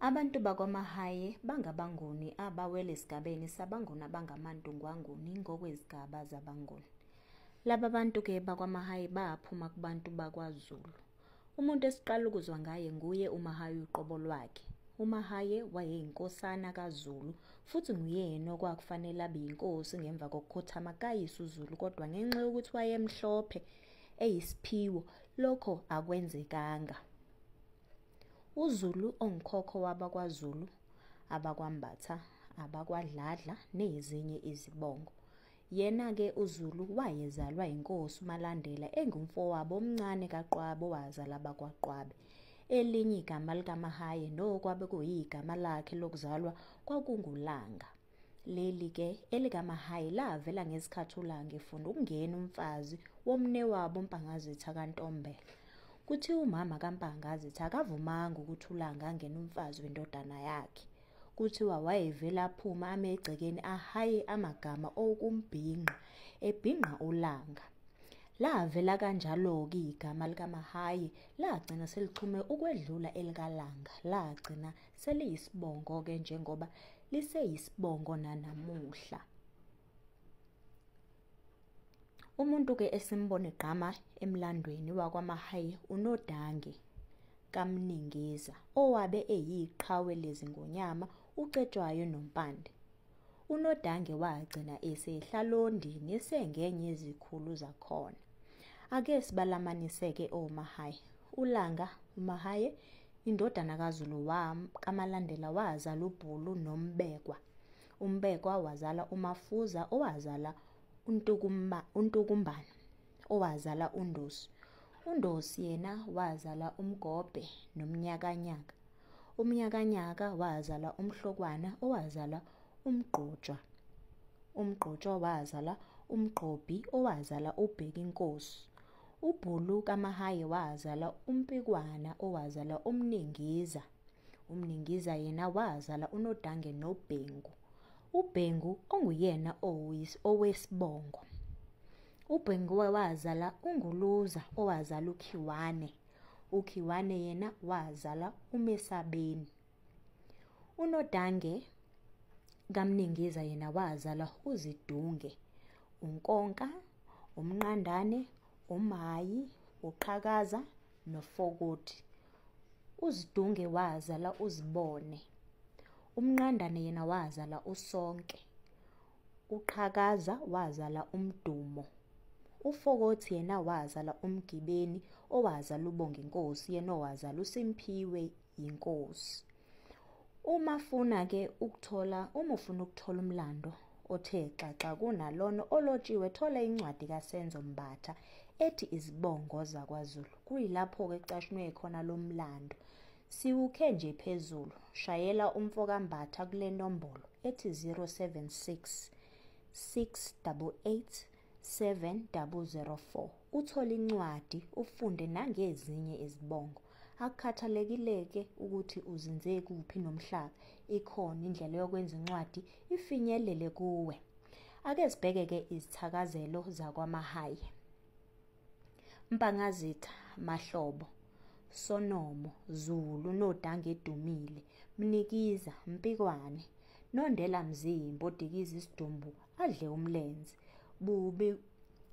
Abantu bakwaMahaye bangabanguni abawela esigabeni sabanguni abangamandungwanguni ngokwezigaba zabanguni. Laba bantu-ke bakwaMahaye baphuma kubantu bakwaZulu. Umuntu esiqala ukuzwa ngaye nguye uMahaye uqobo lwakhe. uMahaye wayeyinkosana kaZulu futhi nguyena okwakufanele abe yinkosi ngemva kokukhothama kayise uZulu, kodwa ngenxa yokuthi wayemhlophe eyisiphiwo lokho akwenzekanga. uZulu ongukhokho wabakwaZulu, abakwaMbatha, abakwaDladla nezinye izibongo. Yena-ke uZulu wayezalwa inkosi uMalandela engumfowabo omncane kaQwaba owazala abakwaQwabe. Elinye igama likaMahaye nokwabe kuyigama lakhe lokuzalwa kwakunguLanga. Leli-ke elikaMahaye lavela ngesikhathi uLanga efuna ukungena umfazi womnewabo uMpangazitha kaNtombela. Kuthiwa umama kaMpangazitha akavumanga ukuthi uLanga angene umfazi wendodana yakhe. Kuthiwa wayevela aphuma ame egcekeni ahaye amagama okumbhinqa, ebhinqa uLanga. Lavela kanjalo-ke igama likaMahaye lagcina selixhume ukwedlula elikaLanga, lagcina seliyisibongo-ke njengoba liseyisibongo nanamuhla. Umuntu-ke esimbona egqama emlandweni wakwaMahaye uNodange kaMningiza, owabe eyiqhawe lezingonyama uCetshwayo noMpande. uNodange wagcina esehlalondini esengenye yezikhulu zakhona. Ake sibalamanise-ke oMahaye. uLanga uMahaye indodana kaZulu kaMalandela wazala uBhulu noMbekwa. uMbekwa wazala uMafuza owazala uNtukumbana owazala uNdosi. uNdosi yena wazala uMgobhe noMnyakanyaka. uMnyakanyaka wazala uMhlokwana owazala uMgqotshwa. uMgqotshwa wazala uMgqobhi owazala uBhekinkosi. uBhulu kaMahaye wazala uMpikwana owazala uMningiza. uMningiza yena wazala uNodange noBhengu. uBhengu onguyena owesibongo. uBhengu wazala uNguluza owazala uKhiwane. uKhiwane yena wazala uMesabeni. uNodange kaMningiza yena wazala uZidunge, uNkonka, uMnqandane, uMayi, uQhakaza noFokoti. uZidunge wazala uZibone. uMnqandane yena wazala uSonke. uQhakaza wazala uMdumo. uFokoti yena wazala uMgibeni owazala uBonginkosi yena owazala uSimphiwe yinkosi. Uma ufuna ukuthola umlando othe xaxa kunalona olotshiwe, thola incwadi kaSenzo Mbatha ethi Izibongo zakwaZulu. Kuyilapho-ke kucashunwe khona lo mlando. Siwukhe nje phezulu, shayela umfo kaMbatha kule nombolo ethi 076 688 7004. uthole incwadi ufunde nangezinye izibongo. Akukhathalekile-ke ukuthi uzinze kuphi nomhlaba, ikhona indlela yokwenza incwadi ifinyelele kuwe. Ake sibheke-ke izithakazelo zakwaMahaye. Mpangazitha, Mahlobo, Sonomo, Zulu, Nodange Edumile, Mnikiza, Mpikwane, Nondela Mzimba, Odikiza isidumbu adle umlenze, Bubi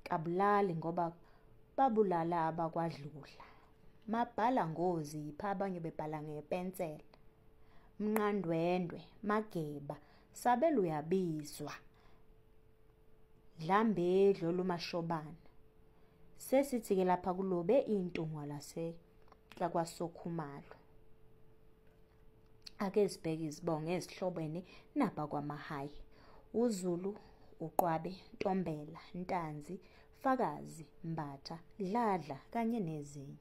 kabulali ngoba babulala abakwaDludla, Mabhala ngozipha abanye bebhala ngepensela, Mnqandwendwe, Mageba, Sabela uyabizwa, Dlambedlu luMashobana. Sesithi-ke lapha kulobe intungwa lakwaSokhumalo. Ake sibheke izibongo ezihlobene nabakwaMahaye. uZulu, uQwabe, Ntombela, Ntanzi, Fakazi, Mbatha, Dladla kanye nezinye.